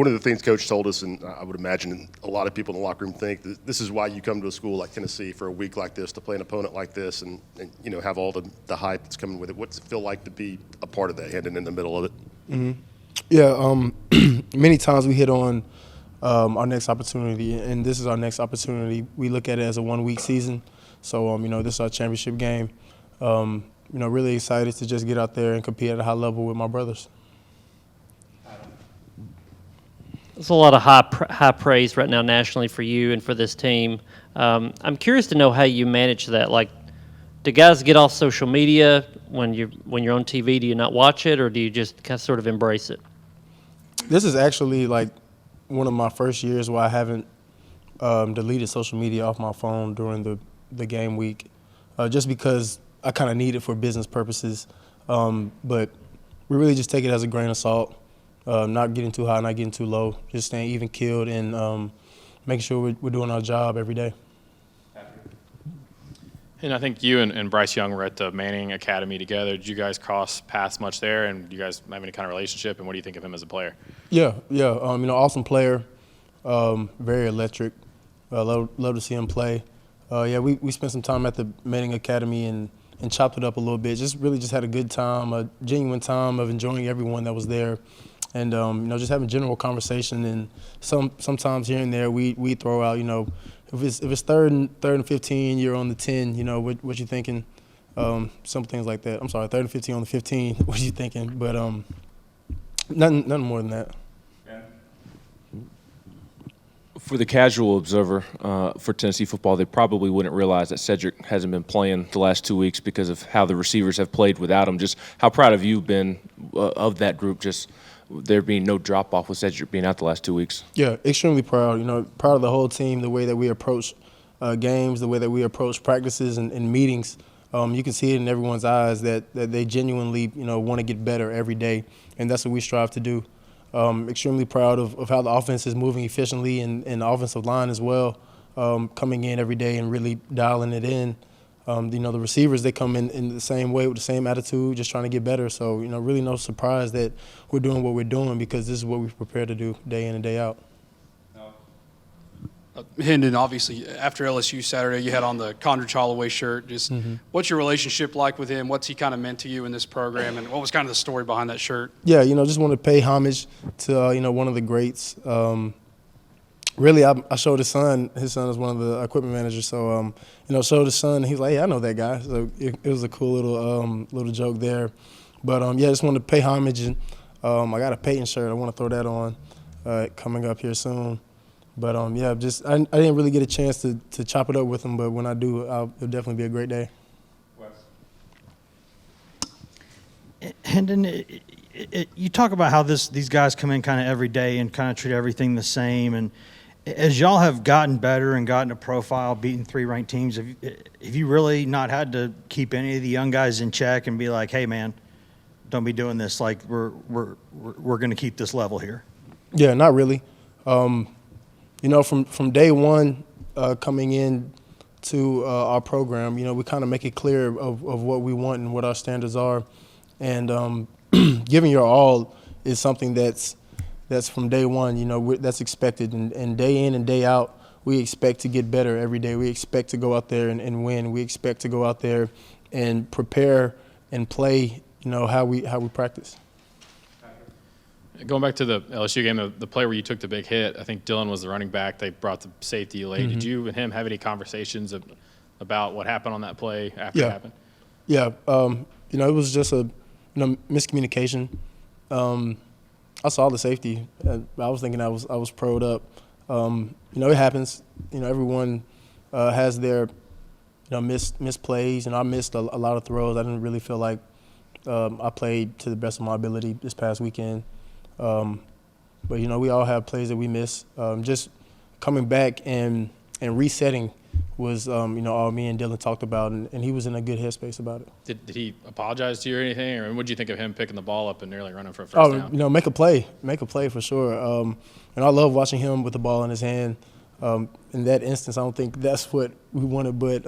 one of the things Coach told us, and I would imagine a lot of people in the locker room think that this is why you come to a school like Tennessee for a week like this, to play an opponent like this and have all the hype that's coming with it. What's it feel like to be a part of that, Hendon, in the middle of it? Mm-hmm. Yeah, many times we hit on our next opportunity, and this is our next opportunity. We look at it as a 1-week season. So, this is our championship game. Really excited to just get out there and compete at a high level with my brothers. There's a lot of high praise right now nationally for you and for this team. I'm curious to know how you manage that. Like, do guys get off social media when you're on TV? Do you not watch it, or do you just kind of sort of embrace it? This is actually like one of my first years where I haven't deleted social media off my phone during the game week, just because I kind of need it for business purposes. But we really just take it as a grain of salt. Not getting too high, not getting too low, just staying even keeled and making sure we're doing our job every day. And I think you and Bryce Young were at the Manning Academy together. Did you guys cross paths much there, and do you guys have any kind of relationship, and what do you think of him as a player? Yeah. Awesome player, very electric. Love to see him play. We spent some time at the Manning Academy and chopped it up a little bit. Just had a good time, a genuine time of enjoying everyone that was there. And, just having general conversation, and sometimes here and there we throw out, if it's third and 15, you're on the 10, what you thinking? Some things like that. I'm sorry, third and 15 on the 15, what you thinking? But nothing more than that. For the casual observer for Tennessee football, they probably wouldn't realize that Cedric hasn't been playing the last 2 weeks because of how the receivers have played without him. Just how proud have you been of that group, just there being no drop-off with Cedric being out the last 2 weeks? Yeah, extremely proud. Proud of the whole team, the way that we approach games, the way that we approach practices and meetings. You can see it in everyone's eyes that they genuinely, want to get better every day, and that's what we strive to do. Extremely proud of how the offense is moving efficiently and the offensive line as well, coming in every day and really dialing it in. The receivers, they come in the same way with the same attitude, just trying to get better. So, really no surprise that we're doing what we're doing, because this is what we've prepared to do day in and day out. Hendon, obviously, after LSU Saturday, you had on the Condridge Holloway shirt. Just what's your relationship like with him? What's he kind of meant to you in this program, and what was kind of the story behind that shirt? Yeah, just want to pay homage to, one of the greats. Really, I showed his son. His son is one of the equipment managers. So, showed his son. He's like, "Yeah, I know that guy." So it was a cool little joke there. But just wanted to pay homage. And I got a Peyton shirt. I want to throw that on coming up here soon. But I didn't really get a chance to chop it up with him. But when I do, it'll definitely be a great day. Hendon, you talk about how these guys come in kind of every day and kind of treat everything the same. And as y'all have gotten better and gotten a profile, beating 3 ranked teams, have you really not had to keep any of the young guys in check and be like, "Hey, man, don't be doing this. Like we're going to keep this level here"? Yeah, not really. From day one coming in to our program, we kind of make it clear of what we want and what our standards are. And giving your all is something that's from day one, that's expected. And day in and day out, we expect to get better every day. We expect to go out there and win. We expect to go out there and prepare and play, how we practice. Going back to the LSU game, the play where you took the big hit, I think Dylan was the running back. They brought the safety late. Did you and him have any conversations about what happened on that play after it happened? Yeah. It was just a miscommunication. I saw the safety. I was thinking I was pro'd up. It happens. Everyone has their missed plays, and I missed a lot of throws. I didn't really feel like I played to the best of my ability this past weekend. But we all have plays that we miss. Just coming back and resetting was all me and Dylan talked about, and he was in a good headspace about it. Did he apologize to you or anything, or what did you think of him picking the ball up and nearly running for a first down? Make a play for sure. And I love watching him with the ball in his hand. In that instance, I don't think that's what we wanted, but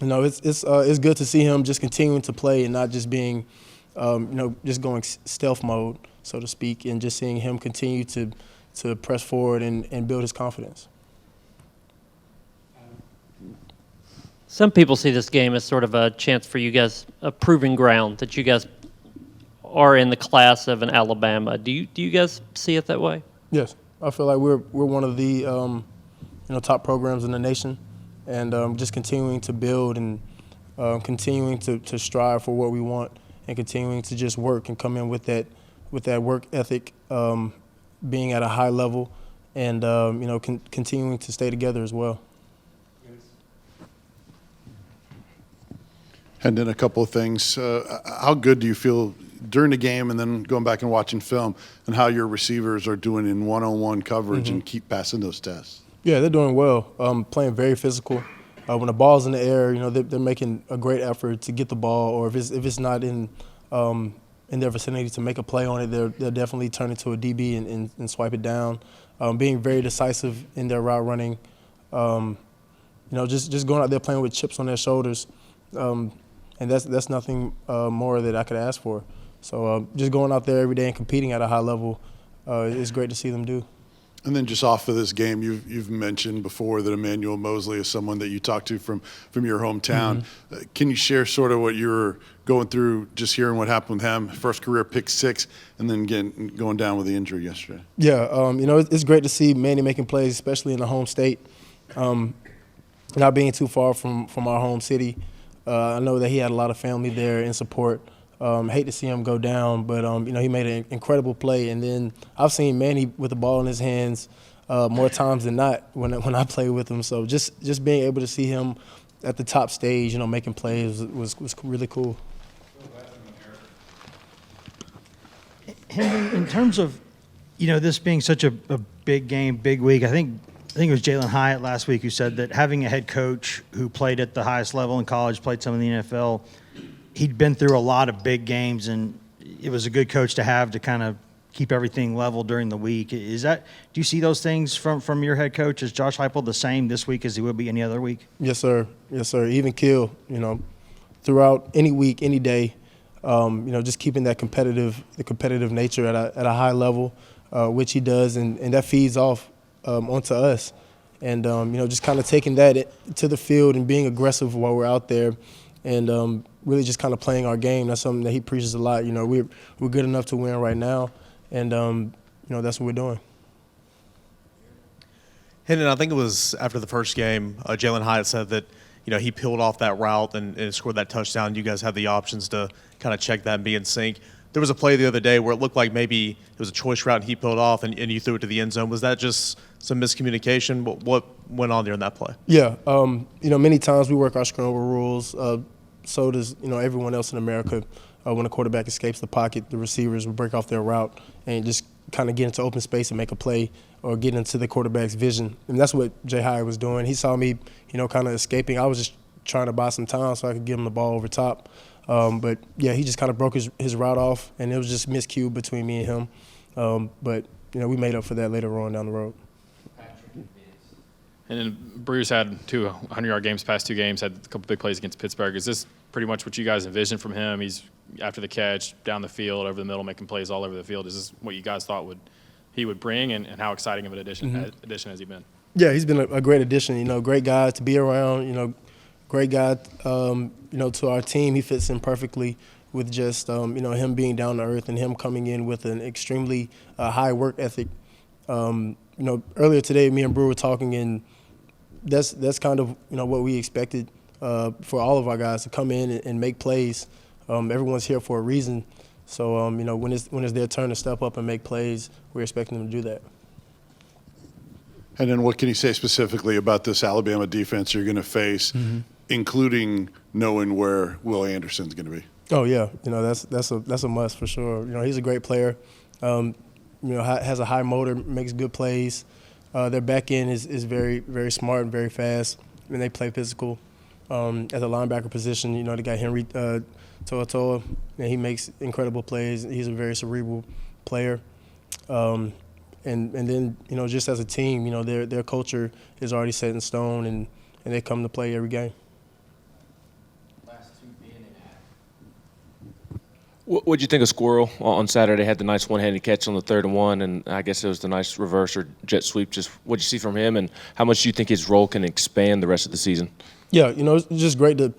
it's good to see him just continuing to play and not just being, just going stealth mode. so to speak, and just seeing him continue to press forward and build his confidence. Some people see this game as sort of a chance for you guys, a proving ground that you guys are in the class of an Alabama. Do you guys see it that way? Yes, I feel like we're one of the top programs in the nation, and just continuing to build and continuing to strive for what we want, and continuing to just work and come in with that work ethic, being at a high level, and continuing to stay together as well. And then a couple of things. How good do you feel during the game and then going back and watching film, and how your receivers are doing in one-on-one coverage and keep passing those tests? Yeah, they're doing well. Playing very physical. When the ball's in the air, they're making a great effort to get the ball, or if it's not in their vicinity to make a play on it, they'll definitely turn it to a DB and swipe it down. Being very decisive in their route running. Just going out there playing with chips on their shoulders. And that's nothing more that I could ask for. So just going out there every day and competing at a high level is great to see them do. And then just off of this game, you've mentioned before that Emmanuel Mosley is someone that you talked to from your hometown. Can you share sort of what you're going through, just hearing what happened with him, first career pick 6, and then going down with the injury yesterday? Yeah, it's great to see Manny making plays, especially in the home state, not being too far from our home city. I know that he had a lot of family there in support. Hate to see him go down, but he made an incredible play. And then I've seen Manny with the ball in his hands more times than not when I play with him. So just being able to see him at the top stage, making plays was really cool. Hendon, in terms of this being such a big game, big week, I think it was Jalen Hyatt last week who said that having a head coach who played at the highest level in college, played some in the NFL, he'd been through a lot of big games, and it was a good coach to have to kind of keep everything level during the week. Do you see those things from your head coach? Is Josh Heupel the same this week as he would be any other week? Yes, sir. Yes, sir. Even Kill, throughout any week, any day, just keeping the competitive nature at a high level, which he does, and that feeds off onto us. And, just kind of taking that to the field and being aggressive while we're out there, and really just kind of playing our game. That's something that he preaches a lot. We're good enough to win right now, and, that's what we're doing. Hendon, I think it was after the first game, Jalen Hyatt said that, he peeled off that route and scored that touchdown. You guys have the options to kind of check that and be in sync. There was a play the other day where it looked like maybe it was a choice route and he peeled off and you threw it to the end zone. Was that just some miscommunication? What went on there in that play? Yeah, many times we work our scramble rules. So does everyone else in America. When a quarterback escapes the pocket, the receivers will break off their route and just kind of get into open space and make a play or get into the quarterback's vision. And that's what Jay Hyatt was doing. He saw me, kind of escaping. I was just trying to buy some time so I could give him the ball over top. But, yeah, he just kind of broke his route off, and it was just miscued between me and him. But, we made up for that later on down the road. And then Bruce had 2 100-yard games, past 2 games, had a couple big plays against Pittsburgh. Is this pretty much what you guys envisioned from him? He's after the catch, down the field, over the middle, making plays all over the field. Is this what you guys thought he would bring, and how exciting of an addition has he been? Yeah, he's been a great addition. Great guy to be around. Great guy, to our team. He fits in perfectly with just, him being down to earth and him coming in with an extremely high work ethic. Earlier today, me and Brew were talking, and that's kind of what we expected for all of our guys to come in and make plays. Everyone's here for a reason, so when it's their turn to step up and make plays, we're expecting them to do that. And then what can you say specifically about this Alabama defense you're going to face, including knowing where Will Anderson's going to be? Oh yeah, that's a must for sure. He's a great player. Has a high motor, makes good plays. Their back end is very, very smart and very fast, and they play physical. At the linebacker position, they got Henry To'oto'o, and he makes incredible plays. He's a very cerebral player. And then, just as a team, their culture is already set in stone, and they come to play every game. What'd you think of Squirrel on Saturday? Had the nice one-handed catch on the 3rd and 1, and I guess it was the nice reverse or jet sweep. Just what'd you see from him, and how much do you think his role can expand the rest of the season? Yeah, it's just great to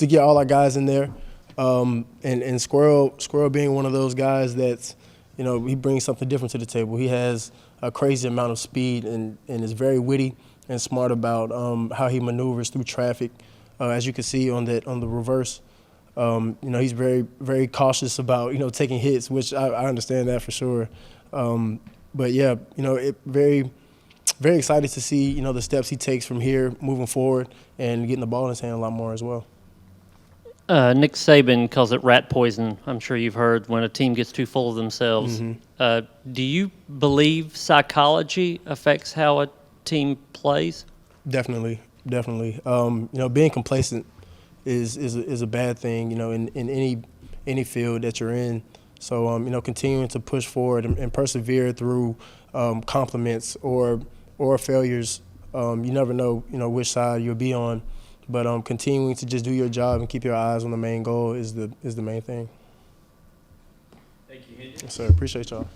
get all our guys in there, and Squirrel being one of those guys that's, he brings something different to the table. He has a crazy amount of speed and is very witty and smart about how he maneuvers through traffic. As you can see on the reverse, he's very, very cautious about taking hits, which I understand that for sure. But yeah, very, very excited to see the steps he takes from here moving forward and getting the ball in his hand a lot more as well. Nick Saban calls it rat poison. I'm sure you've heard when a team gets too full of themselves. Mm-hmm. Do you believe psychology affects how a team plays? Definitely. Being complacent is a bad thing, in any field that you're in. So, continuing to push forward and persevere through compliments or failures. You never know, which side you'll be on. But continuing to just do your job and keep your eyes on the main goal is the main thing. Thank you, Hendon. Yes, sir. Appreciate y'all.